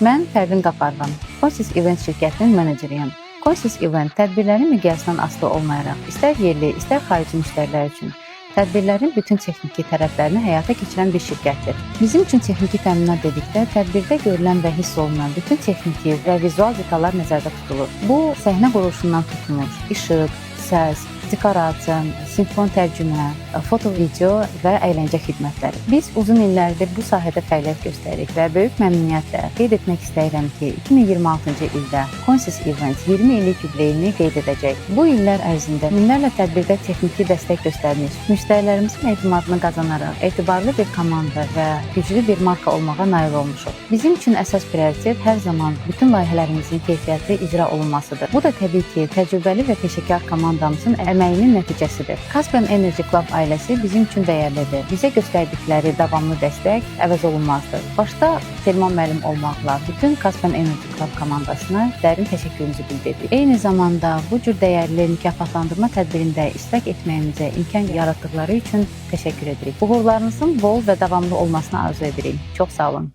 Mən Pərvin Qafarlı, Consis Event şirkətinin meneceriyəm. Consis Event tədbirlərin miqyasından asılı olmayaraq, istər yerli, istər xarici müştərilər üçün tədbirlərin bütün texniki tərəflərini həyata keçirən bir şirkətdir. Bizim üçün texniki təminat dedikdə, tədbirdə görülən və hiss olunan bütün texniki və vizual detallar nəzərdə tutulur. Bu, səhnə quruluşundan tutulmuş, işıq, səs, dekorasiya, sinxron tərcümə, foto, video və əyləncə xidmətləri. Biz uzun illərdir bu sahədə fəaliyyət göstəririk və böyük məmnuniyyətlə qeyd etmək istəyirəm ki, 2026-cı ildə Consis Event 20 illik yubileyini qeyd edəcək. Bu illər ərzində minlərlə tədbirdə texniki dəstək göstərmiş, müştərilərimizin etimadını qazanaraq etibarlı bir komanda və güclü bir marka olmağa nail olmuşuq. Bizim üçün əsas prioritet hər zaman bütün layihələrimizin keyfiyyətli icra olunmasıdır. Bu da təbii ki, təcrübəli və peşəkar komandamızın əməyinin nəticəsidir. Caspian Energy Club ailəsi bizim üçün dəyərlidir. Bizə göstərdikləri davamlı dəstək əvəz olunmazdır. Başda Selman müəllim olmaqla bütün Caspian Energy Club komandasına dərin təşəkkürümüzü bildiririk. Eyni zamanda bu cür dəyərli mükafatlandırma tədbirində iştirak etməyimizə imkan yaratdıqları üçün təşəkkür edirik. Uğurlarınızın bol və davamlı olmasını arzu edirik. Çox sağ olun.